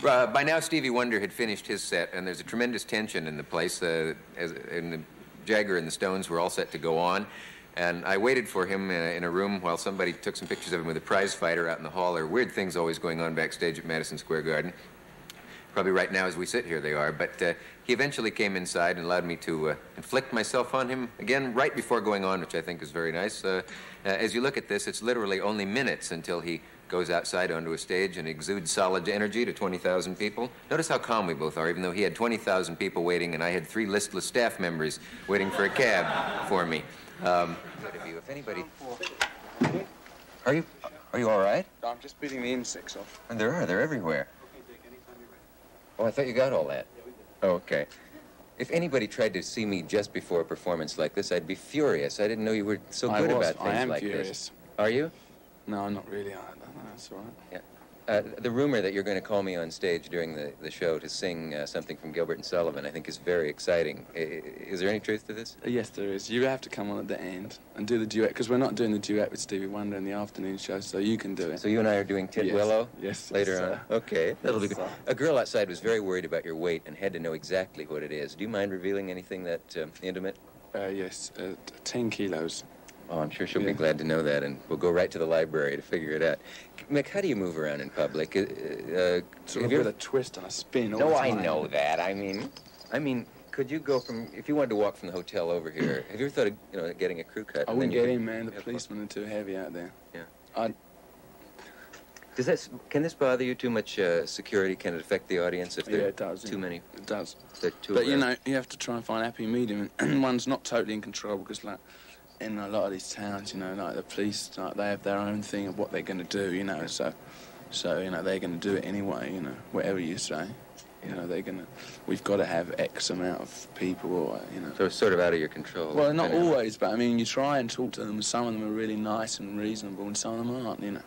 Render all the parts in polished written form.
By now, Stevie Wonder had finished his set, and there's a tremendous tension in the place. Jagger and the Stones were all set to go on, and I waited for him in a room while somebody took some pictures of him with a prize fighter out in the hall. There are weird things always going on backstage at Madison Square Garden. Probably right now as we sit here they are, but he eventually came inside and allowed me to inflict myself on him again right before going on, which I think is very nice. As you look at this, it's literally only minutes until he goes outside onto a stage and exudes solid energy to 20,000 people. Notice how calm we both are, even though he had 20,000 people waiting and I had 3 listless staff members waiting for a cab for me. If anybody... Are you all right? I'm just beating the insects off. And they're everywhere. Oh, I thought you got all that. Oh, okay. If anybody tried to see me just before a performance like this, I'd be furious. I didn't know you were so good about things like furious. This. Are you? No, not really. I don't know. That's all right. Yeah. The rumor that you're going to call me on stage during the show to sing something from Gilbert and Sullivan, I think is very exciting. Is there any truth to this? Yes, there is. You have to come on at the end and do the duet, because we're not doing the duet with Stevie Wonder in the afternoon show, so you can do it. So you and I are doing Titwillow? Yes. Later on? Okay, that'll be good. A girl outside was very worried about your weight and had to know exactly what it is. Do you mind revealing anything that intimate? Yes, 10 kilos. Oh, I'm sure she'll be glad to know that, and we'll go right to the library to figure it out. Mick, how do you move around in public? Sort of with a twist and a spin all the No, time. I know that. I mean, could you go from, if you wanted to walk from the hotel over here, have you ever thought of, getting a crew cut? I wouldn't get in, man. The policemen are too heavy out there. Yeah. Can this bother you too much security? Can it affect the audience if there it does. Too many? It does. But you know, you have to try and find a happy medium, and one's not totally in control, because like in a lot of these towns, like the police, like they have their own thing of what they're going to do, so they're going to do it anyway, whatever you say. We've got to have X amount of people, or, So it's sort of out of your control. Well, not always, but I mean, you try and talk to them, and some of them are really nice and reasonable, and some of them aren't, Do you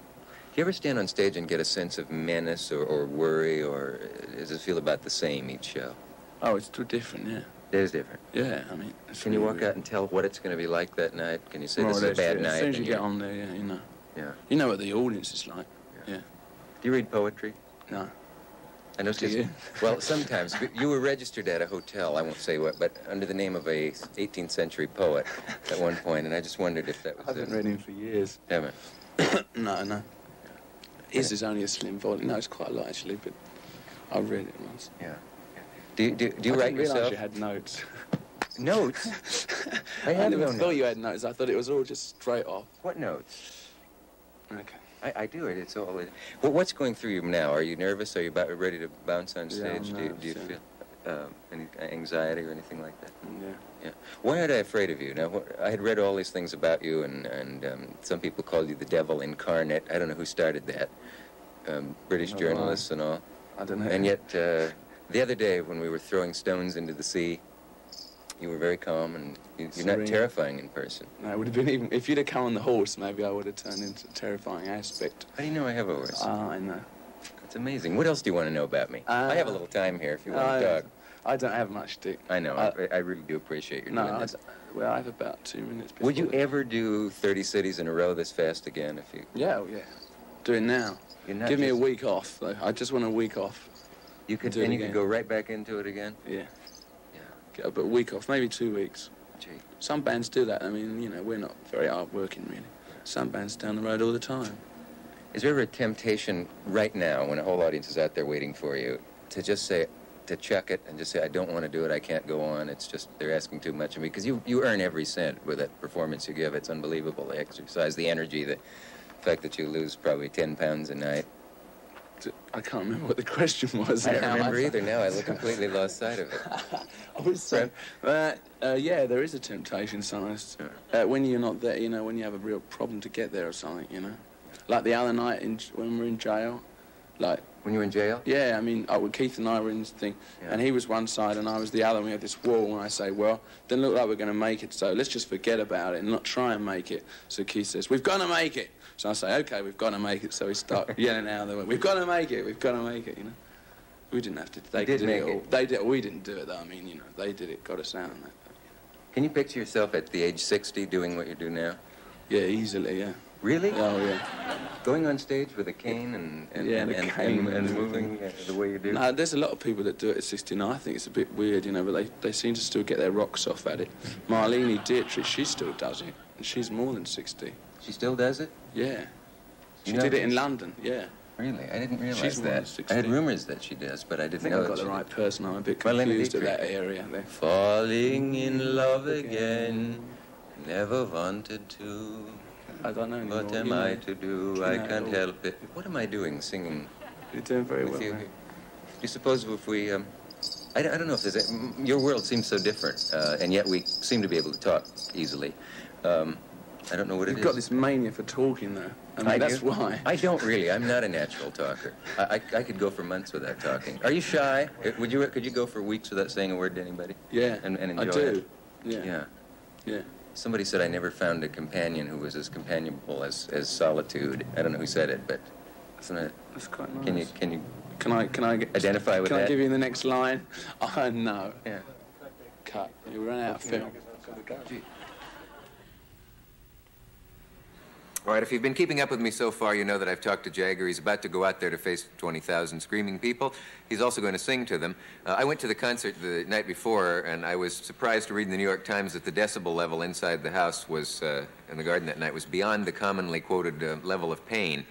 ever stand on stage and get a sense of menace or worry, or does it feel about the same each show? Oh, it's too different, yeah. It is different. Yeah, I mean... Can you walk out and tell what it's going to be like that night? Can you say this is a bad night? As soon as you get on there, yeah. Yeah. You know what the audience is like, yeah. Do you read poetry? No. I know. Do you? Well, sometimes. You were registered at a hotel, I won't say what, but under the name of a 18th century poet at one point, and I just wondered if that was... I haven't read him for years. Haven't? No. His is only a slim volume. No, it's quite a lot, actually, but I read it once. Yeah. Do you write yourself? I didn't realise you had notes. Notes? I never thought you had notes. I thought it was all just straight off. What notes? Okay. I do it. It's all... Well, what's going through you now? Are you nervous? Are you about ready to bounce on stage? Yeah, I'm nervous, do you feel any anxiety or anything like that? Yeah. Why aren't I afraid of you? Now, I had read all these things about you, and some people called you the devil incarnate. I don't know who started that. British journalists and all. I don't know. And yet, the other day when we were throwing stones into the sea, you were very calm, and you're not terrifying in person. No, it would have been even... If you'd have come on the horse, maybe I would have turned into a terrifying aspect. How do you know I have a horse? I know. It's amazing. What else do you want to know about me? I have a little time here if you want to talk. I don't have much, Dick. I know. I really do appreciate your doing this. Well, I have about 2 minutes before. Would you ever do 30 cities in a row this fast again if you... Yeah. Do it now. Give me a week off, though. I just want a week off. You could go right back into it again? Yeah. But a week off, maybe 2 weeks. Gee. Some bands do that. I mean, we're not very hard working, really. Some bands down the road all the time. Is there ever a temptation right now, when a whole audience is out there waiting for you, to just say, to chuck it and just say, I don't want to do it, I can't go on, it's just, they're asking too much of me? Because you earn every cent with that performance you give. It's unbelievable, the exercise, the energy, the fact that you lose probably 10 pounds a night. I can't remember what the question was. I don't remember either now. I completely lost sight of it. I was saying, yeah, there is a temptation sometimes. When you're not there, when you have a real problem to get there or something, Like the other night when we were in jail. Like... When you were in jail? Yeah, I mean, Keith and I were in this thing, and he was one side and I was the other, and we had this wall, and I say, well, doesn't look like we're going to make it, so let's just forget about it and not try and make it. So Keith says, we've got to make it. So I say, okay, we've got to make it. So we start yelling out there, we've got to make it, we've got to make it, We didn't have to, they did it all. They did, we didn't do it though, I mean, they did it, got us out on that. Can you picture yourself at the age 60 doing what you do now? Yeah, easily, yeah. Really? Oh, yeah. Going on stage with a cane and moving the way you do? No, there's a lot of people that do it at 69. I think it's a bit weird, you know, but they seem to still get their rocks off at it. Marlene Dietrich, she still does it, and she's more than 60. She still does it? Yeah. She did it in London, yeah. Really? I didn't realize She's more than that. 60. I had rumors that she does, but I didn't know I've got that the she right person. I'm a bit confused at that area there. Falling in love again, never wanted to. I don't know anymore. What am I to do? I can't help it. What am I doing singing? You're doing very well. Do you suppose if we, I don't know if there's your world seems so different, and yet we seem to be able to talk easily. I don't know what it is. You've got this mania for talking, though. I mean, that's why. I don't really. I'm not a natural talker. I could go for months without talking. Are you shy? Could you go for weeks without saying a word to anybody? Yeah, and enjoy I do. it? Yeah. Yeah. Somebody said I never found a companion who was as companionable as solitude. I don't know who said it, but isn't it? That's quite nice. Can you Can I identify with that? Can I give you the next line? Oh, no. Yeah. Cut. You ran out of film. All right, if you've been keeping up with me so far, you know that I've talked to Jagger. He's about to go out there to face 20,000 screaming people. He's also going to sing to them. I went to the concert the night before, and I was surprised to read in the New York Times that the decibel level inside the house was, in the garden that night, was beyond the commonly quoted level of pain.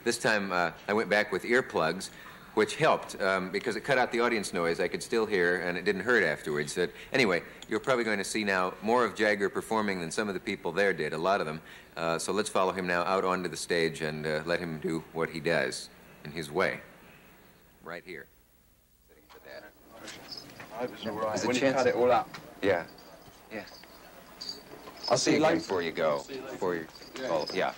This time, I went back with earplugs, which helped because it cut out the audience noise. I could still hear, and it didn't hurt afterwards. Anyway, you're probably going to see now more of Jagger performing than some of the people there did, a lot of them. So let's follow him now out onto the stage and let him do what he does in his way. Right here. I hope it's all right. There's a when chance. You cut it all up. Yeah. Yeah. I'll see you again before you go. Before you call. Yeah.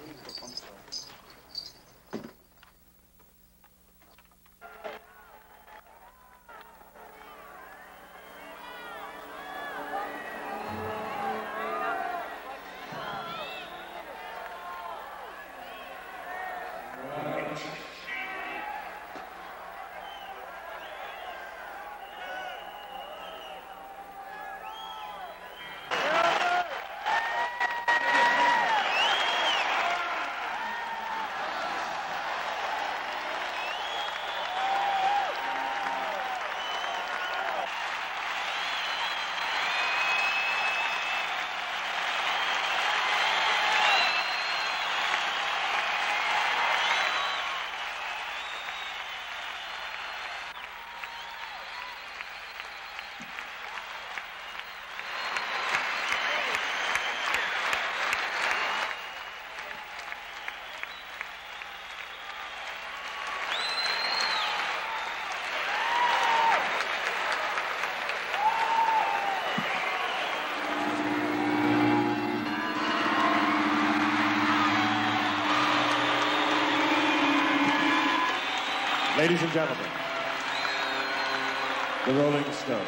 Ladies and gentlemen, the Rolling Stones.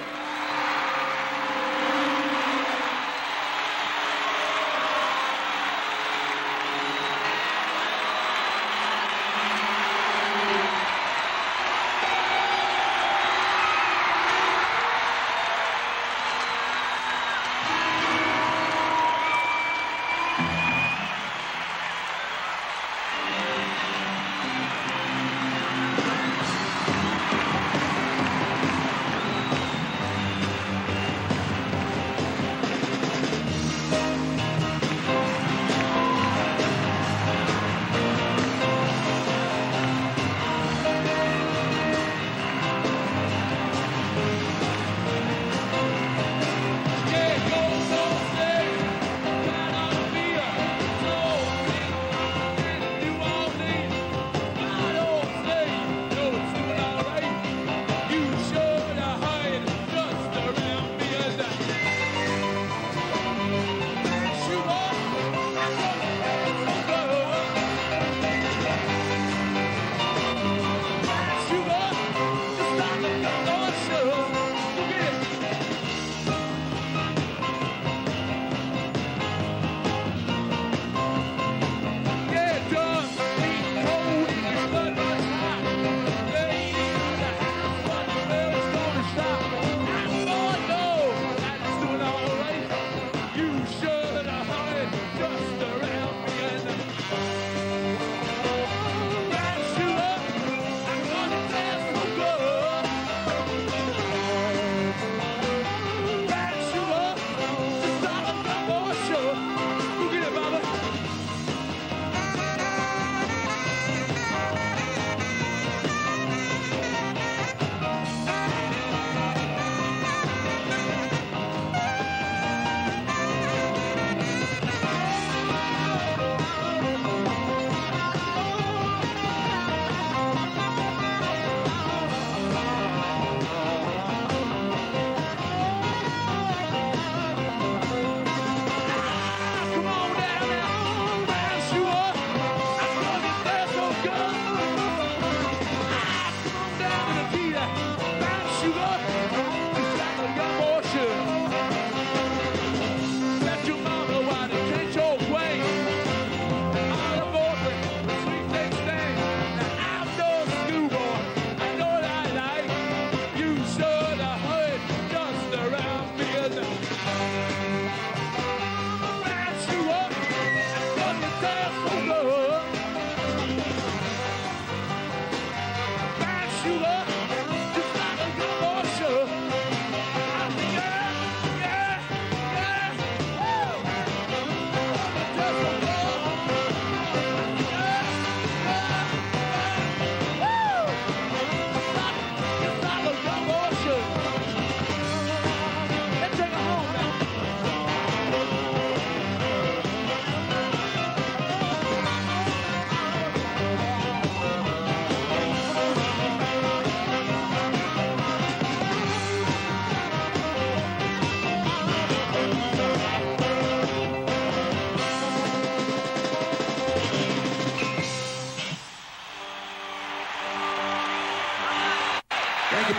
Thank you.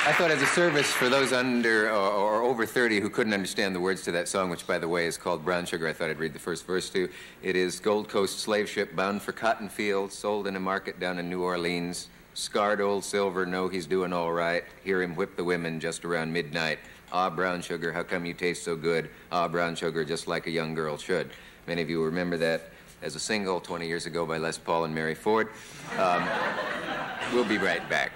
I thought as a service for those under or over 30 who couldn't understand the words to that song, which, by the way, is called Brown Sugar, I thought I'd read the first verse to you. It is Gold Coast slave ship bound for cotton fields, sold in a market down in New Orleans. Scarred old silver, know he's doing all right. Hear him whip the women just around midnight. Ah, brown sugar, how come you taste so good? Ah, brown sugar, just like a young girl should. Many of you remember that as a single 20 years ago by Les Paul and Mary Ford. We'll be right back.